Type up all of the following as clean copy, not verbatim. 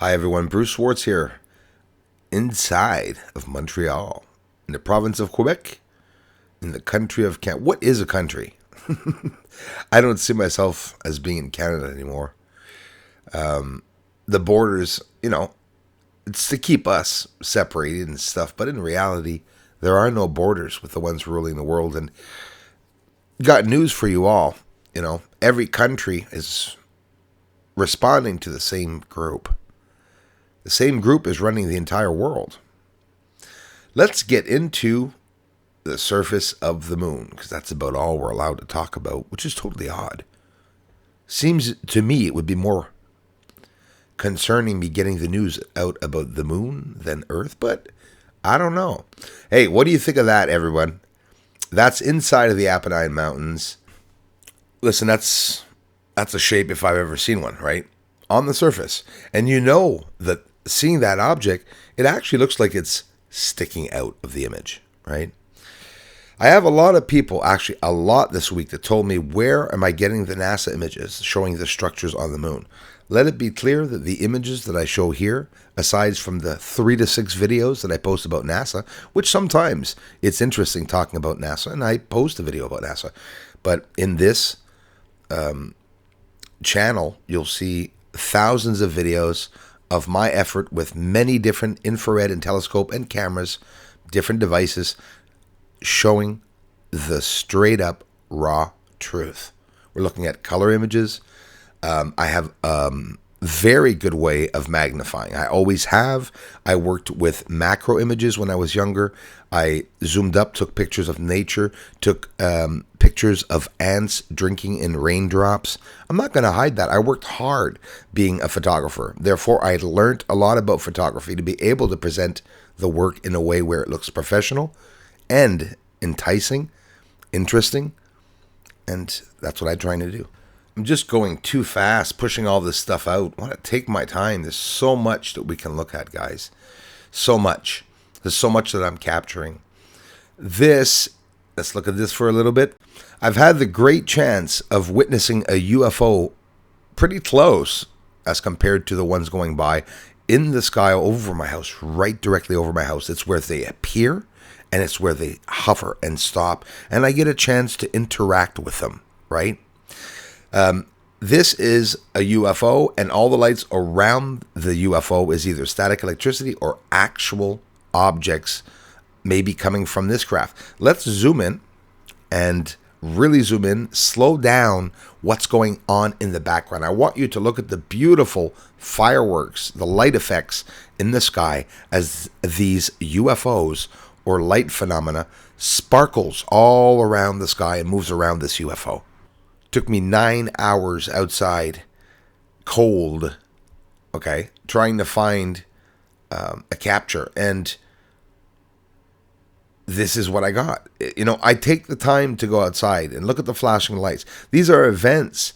Hi everyone, Bruce Swartz here, inside of Montreal, in the province of Quebec, in the country of Canada. What is a country? I don't see myself as being in Canada anymore. The borders, it's to keep us separated and stuff, but in reality, there are no borders with the ones ruling the world. And got news for you all. Every country is responding to the same group. The same group is running the entire world. Let's get into the surface of the moon, because that's about all we're allowed to talk about, which is totally odd. Seems to me it would be more concerning me getting the news out about the moon than Earth, but I don't know. Hey, what do you think of that, everyone? That's inside of the Apennine Mountains. Listen, that's a shape if I've ever seen one, right? On the surface. And you know that seeing that object, it actually looks like it's sticking out of the image, right? I have a lot of people, actually a lot this week, that told me, where am I getting the NASA images showing the structures on the moon? Let it be clear that the images that I show here, aside from the 3 to 6 videos that I post about NASA, which sometimes it's interesting talking about NASA, and I post a video about NASA, but in this channel, you'll see thousands of videos of my effort with many different infrared and telescope and cameras, different devices, showing the straight up raw truth. We're looking at color images. I have very good way of magnifying. I always have. I worked with macro images when I was younger. I zoomed up, took pictures of nature, took pictures of ants drinking in raindrops. I'm not going to hide that. I worked hard being a photographer. Therefore, I learned a lot about photography to be able to present the work in a way where it looks professional and enticing, interesting, and that's what I'm trying to do. I'm just going too fast, pushing all this stuff out. I want to take my time. There's so much that we can look at, guys. So much. There's so much that I'm capturing. Let's look at this for a little bit. I've had the great chance of witnessing a UFO pretty close as compared to the ones going by in the sky over my house, right directly over my house. It's where they appear and it's where they hover and stop. And I get a chance to interact with them, right? This is a UFO, and all the lights around the UFO is either static electricity or actual objects maybe coming from this craft. Let's zoom in and really zoom in, slow down what's going on in the background. I want you to look at the beautiful fireworks, the light effects in the sky as these UFOs or light phenomena sparkles all around the sky and moves around this UFO. Took me 9 hours outside, cold, trying to find a capture. And this is what I got. I take the time to go outside and look at the flashing lights. These are events,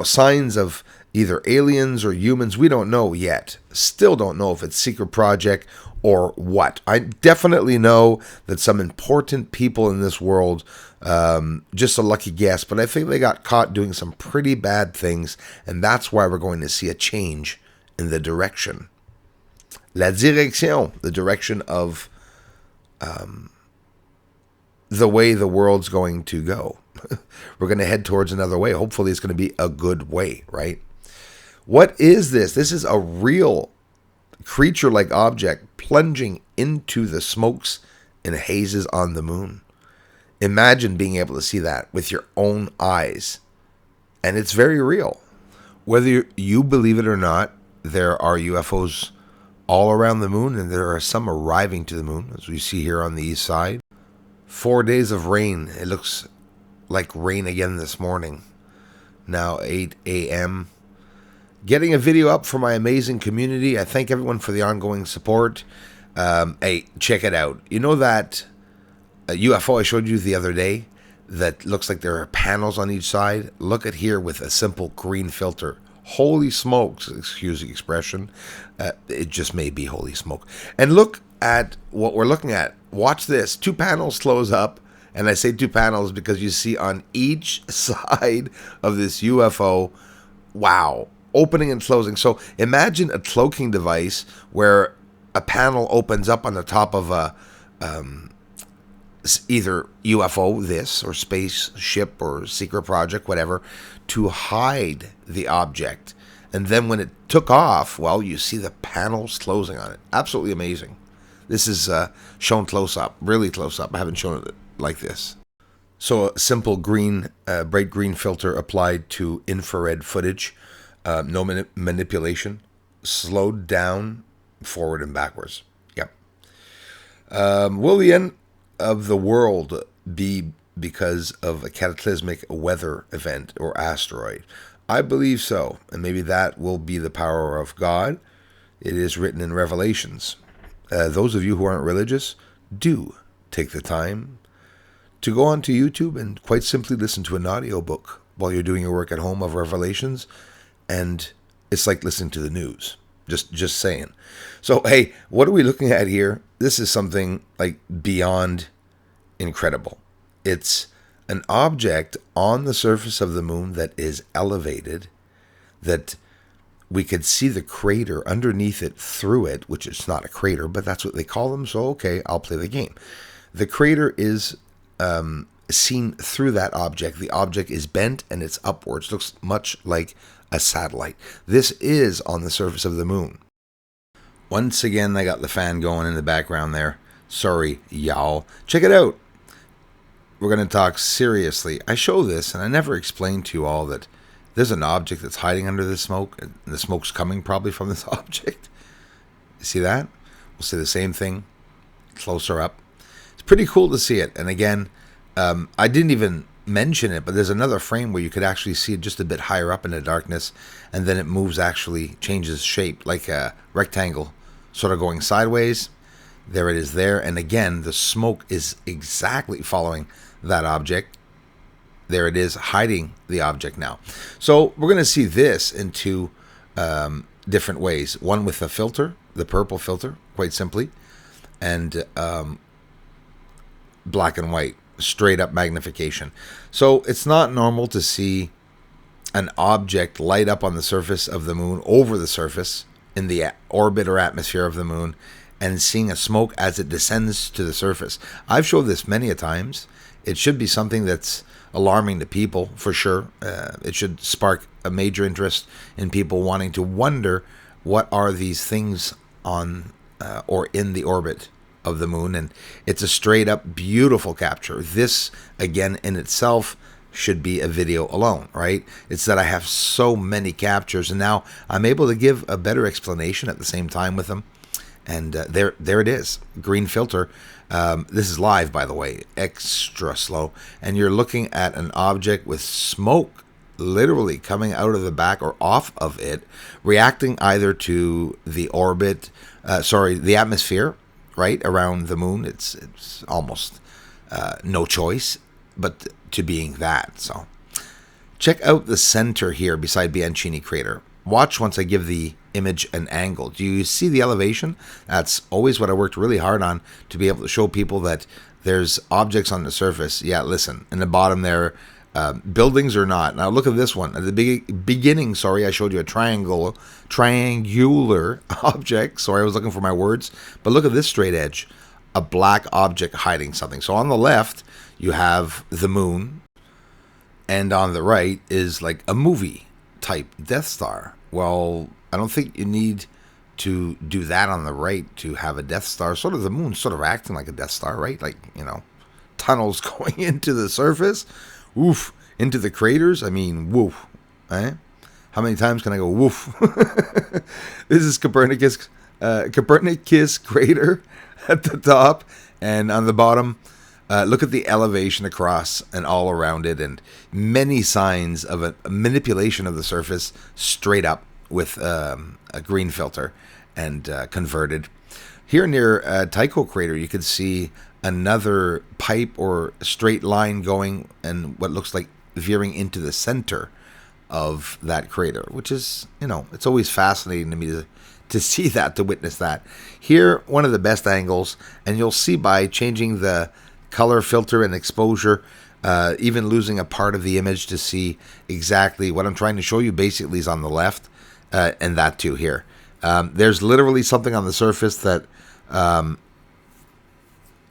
signs of either aliens or humans. We don't know yet. Still don't know if it's secret project or what. I definitely know that some important people in this world, just a lucky guess, but I think they got caught doing some pretty bad things, and that's why we're going to see a change in the direction. La direction, the direction of the way the world's going to go. We're going to head towards another way. Hopefully it's going to be a good way, right? What is this? This is a real creature-like object plunging into the smokes and hazes on the moon. Imagine being able to see that with your own eyes. And it's very real. Whether you believe it or not, there are UFOs all around the moon, and there are some arriving to the moon, as we see here on the east side. 4 days of rain. It looks like rain again this morning. Now 8 a.m. Getting a video up for my amazing community. I thank everyone for the ongoing support. Hey, check it out. You know that UFO I showed you the other day that looks like there are panels on each side? Look at here with a simple green filter. Holy smokes, excuse the expression. It just may be holy smoke. And look at what we're looking at. Watch this. 2 panels close up. And I say 2 panels because you see on each side of this UFO, wow, opening and closing. So imagine a cloaking device where a panel opens up on the top of a either UFO, this, or spaceship, or secret project, whatever, to hide the object. And then when it took off, well, you see the panels closing on it. Absolutely amazing. This is shown close up, really close up. I haven't shown it like this. So a simple green, bright green filter applied to infrared footage. No manipulation. Slowed down forward and backwards. Yep. Will the end of the world be because of a cataclysmic weather event or asteroid? I believe so, and maybe that will be the power of God. It is written in Revelations. Those of you who aren't religious, do take the time to go onto YouTube and quite simply listen to an audiobook while you're doing your work at home of Revelations, and it's like listening to the news. Just saying. So, hey, what are we looking at here? This is something like beyond incredible. It's an object on the surface of the moon that is elevated, that we could see the crater underneath it through it, which is not a crater, but that's what they call them. So, okay, I'll play the game. The crater is seen through that object. The object is bent and it's upwards. Looks much like a satellite. This is on the surface of the moon. Once again, I got the fan going in the background there. Sorry, y'all. Check it out. We're going to talk seriously. I show this, and I never explained to you all that there's an object that's hiding under the smoke, and the smoke's coming probably from this object. You see that? We'll say the same thing closer up. It's pretty cool to see it. And again, I didn't even mention it, but there's another frame where you could actually see it just a bit higher up in the darkness, and then it moves, actually changes shape, like a rectangle, sort of going sideways. There it is there, and again, the smoke is exactly following that object. There it is, hiding the object now. So we're going to see this in two different ways. One with the filter, the purple filter, quite simply, and black and white. Straight up magnification. So it's not normal to see an object light up on the surface of the moon, over the surface, in the orbit or atmosphere of the moon, and seeing a smoke as it descends to the surface. I've showed this many a times. It should be something that's alarming to people, for sure. It should spark a major interest in people wanting to wonder what are these things on or in the orbit of the moon. And it's a straight up beautiful capture. This, again, in itself should be a video alone, right? It's that I have so many captures, and now I'm able to give a better explanation at the same time with them. And there it is, green filter. This is live, by the way, extra slow. And you're looking at an object with smoke literally coming out of the back or off of it, reacting either to the orbit, the atmosphere, right, around the moon. It's almost no choice but to being that. So check out the center here beside Bianchini crater. Watch once I give the image an angle. Do you see the elevation? That's always what I worked really hard on, to be able to show people that there's objects on the surface. Yeah, listen, in the bottom there, buildings or not. Now look at this one. At the beginning, I showed you a triangular object. Sorry, I was looking for my words. But look at this straight edge, a black object hiding something. So on the left, you have the moon, and on the right is like a movie type Death Star. Well, I don't think you need to do that on the right to have a Death Star. Sort of the moon sort of acting like a Death Star, right? Like, tunnels going into the surface. Woof. Into the craters. I mean, woof. Eh? How many times can I go woof? This is Copernicus crater at the top, and on the bottom, look at the elevation across and all around it, and many signs of a manipulation of the surface straight up with a green filter and converted. Here near Tycho crater, you could see another pipe or straight line going and what looks like veering into the center of that crater, which is, it's always fascinating to me to see that, to witness that. Here, one of the best angles, and you'll see by changing the color filter and exposure, even losing a part of the image to see exactly what I'm trying to show you basically is on the left. and that too here. There's literally something on the surface that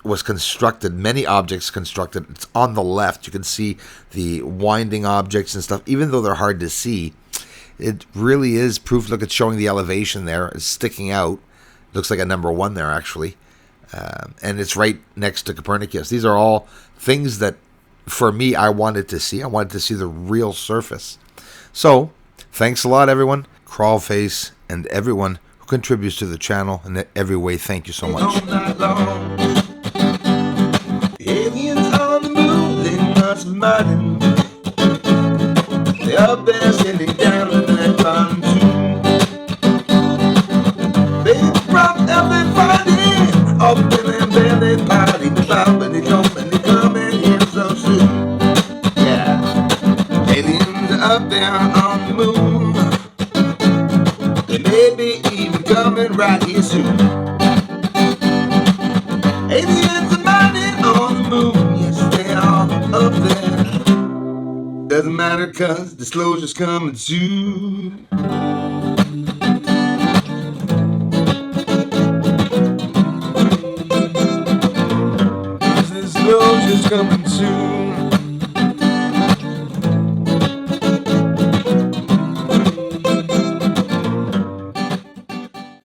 was constructed, many objects constructed. It's on the left. You can see the winding objects and stuff, even though they're hard to see. It really is proof. Look, it's showing the elevation there. It's sticking out. Looks like a number 1 there, actually. And it's right next to Copernicus. These are all things that, for me, I wanted to see. I wanted to see the real surface. So, thanks a lot, everyone. Crawlface and everyone who contributes to the channel in every way. Thank you so much. Aliens on the moon, they must have minded. They're up there sitting down in that pontoon. They drop everybody up in their belly party. But they don't, and they come in here so soon. Yeah, aliens are up there on the moon. They may be even coming right here soon. Aliens are mining on the moon. Yes, they are up there. Doesn't matter, cause disclosure's coming soon. Disclosure's coming